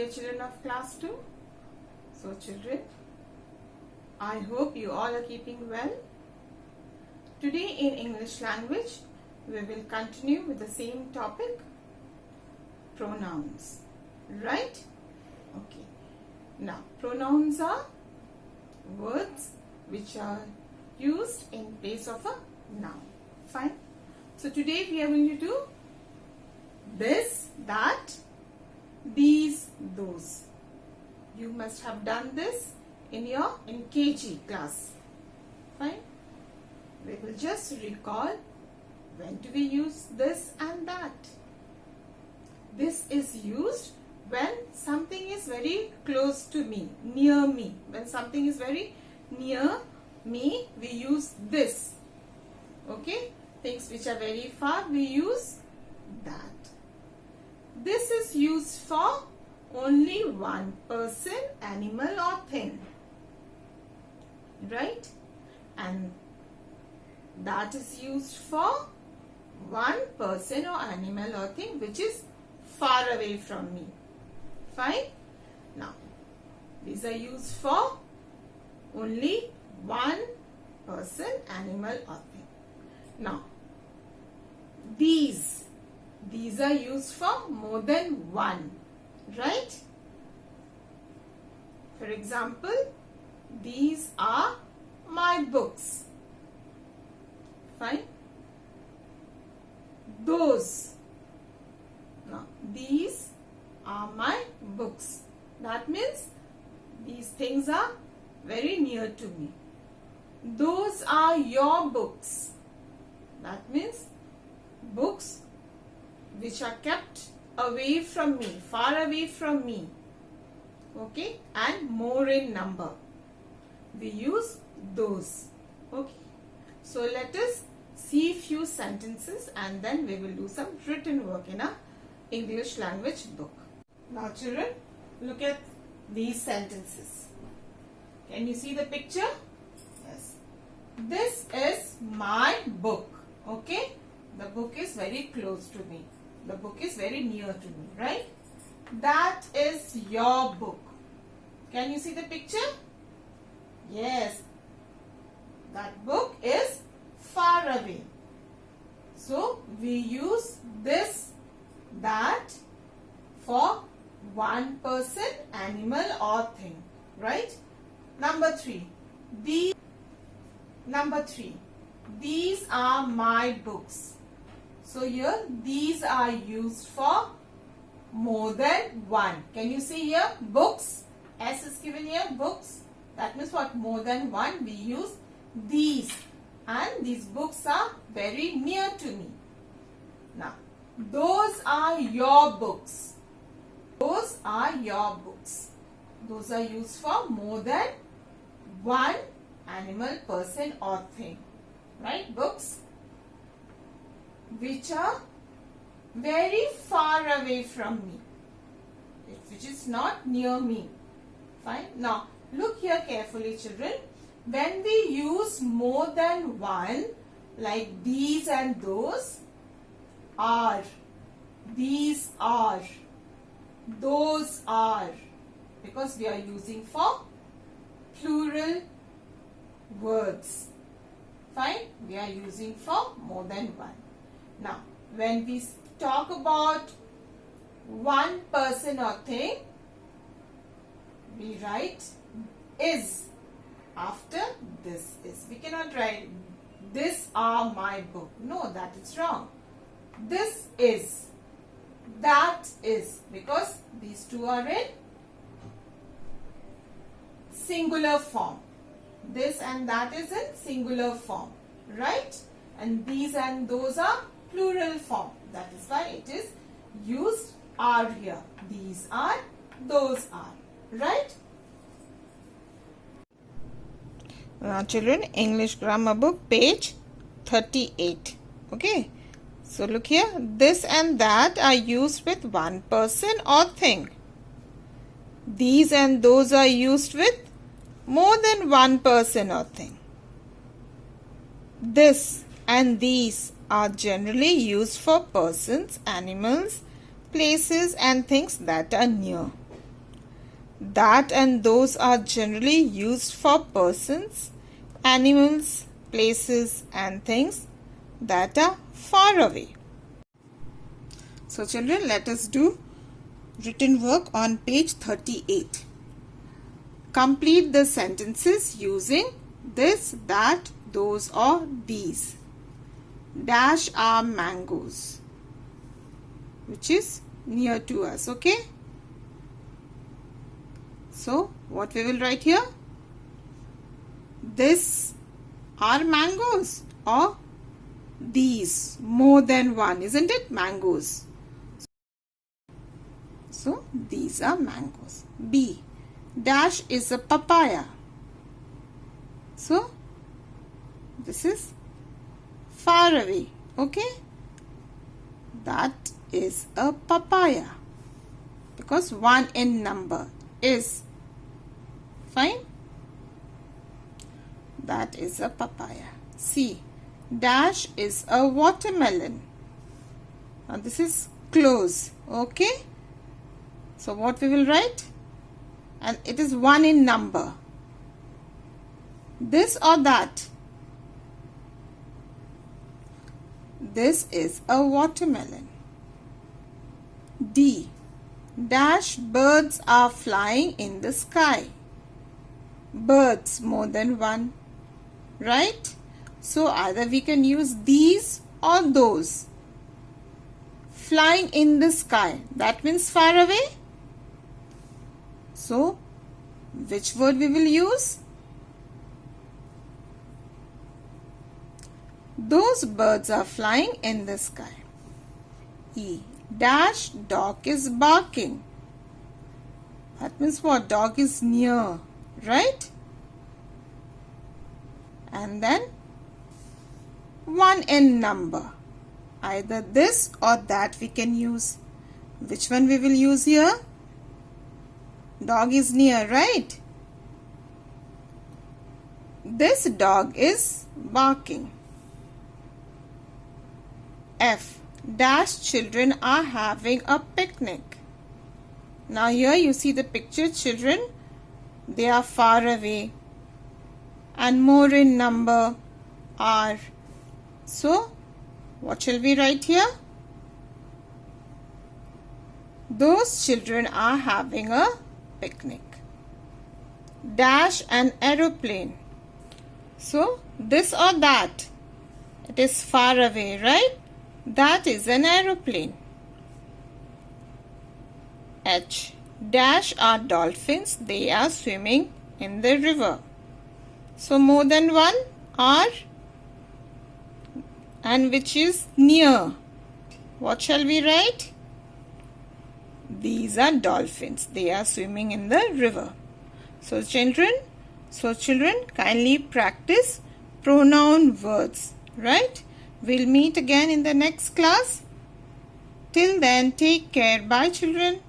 dear children of class 2. So children, I hope you all are keeping well. Today in English language, we will continue with the same topic, pronouns. Right? Okay. Now, pronouns are words which are used in place of a noun. Fine. So today we are going to do this, that, these, those. You must have done this in your KG class. Fine. We will just recall when do we use this and that. This is used when something is very close to me, near me. When something is very near me, we use this. Okay? Things which are very far, we use that. This is used for only one person, animal or thing. Right? And that is used for one person or animal or thing which is far away from me. Fine? Now, these are used for only one person, animal or thing. Now, these are used for more than one. Right? For example, these are my books. Fine? Those. Now, these are my books. That means these things are very near to me. Those are your books. That means books which are kept away from me, far away from me. Okay? And more in number. We use those. Okay? So let us see few sentences and then we will do some written work in a English language book. Now children, look at these sentences. Can you see the picture? Yes. This is my book. Okay? The book is very close to me. The book is very near to me, right? That is your book. Can you see the picture? Yes. That book is far away. So, we use this, that for one person, animal or thing. Right? Number 3. These are my books. So here, these are used for more than one. Can you see here? Books. S is given here. Books. That means what? More than one. We use these. And these books are very near to me. Now, those are your books. Those are your books. Those are used for more than one animal, person or thing. Right? Books which are very far away from me, which is not near me. Fine. Now, look here carefully children. When we use more than one, like these and those, are, these are, those are, because we are using for plural words. Fine. We are using for more than one. Now, when we talk about one person or thing, we write is after this is. We cannot write this are my book. No, that is wrong. This is, that is, because these two are in singular form. This and that is in singular form. Right? And these and those are plural form. That is why it is used are here. These are, those are. Right? Now children, English grammar book page 38. Okay. So look here. This and that are used with one person or thing. These and those are used with more than one person or thing. This and these are generally used for persons, animals, places and things that are near. That and those are generally used for persons, animals, places and things that are far away. So children, let us do written work on page 38. Complete the sentences using this, that, those or these. Dash are mangoes, which is near to us, okay? So, what we will write here? This are mangoes, or these, more than one, isn't it? Mangoes. So, these are mangoes. B. Dash is a papaya. So, this is far away, okay? That is a papaya, because one in number is fine. That is a papaya. C. Dash is a watermelon. Now this is close, okay? So what we will write? And it is one in number. This or that? This is a watermelon. D. Dash birds are flying in the sky. Birds, more than one, right? So either we can use these or those. Flying in the sky, that means far away. So which word we will use? Those birds are flying in the sky. E. Dash dog is barking. That means what? Dog is near, right? And then one in number. Either this or that we can use. Which one we will use here? Dog is near, right? This dog is barking. F. Dash children are having a picnic. Now here you see the picture, children. They are far away and more in number are. So what shall we write here? Those children are having a picnic. Dash an aeroplane. So this or that? It is far away, right? That is an aeroplane. H. Dash are dolphins. They are swimming in the river. So more than one are, and which is near. What shall we write? These are dolphins. They are swimming in the river. So children, kindly practice pronoun words, right? We'll meet again in the next class. Till then, take care. Bye children.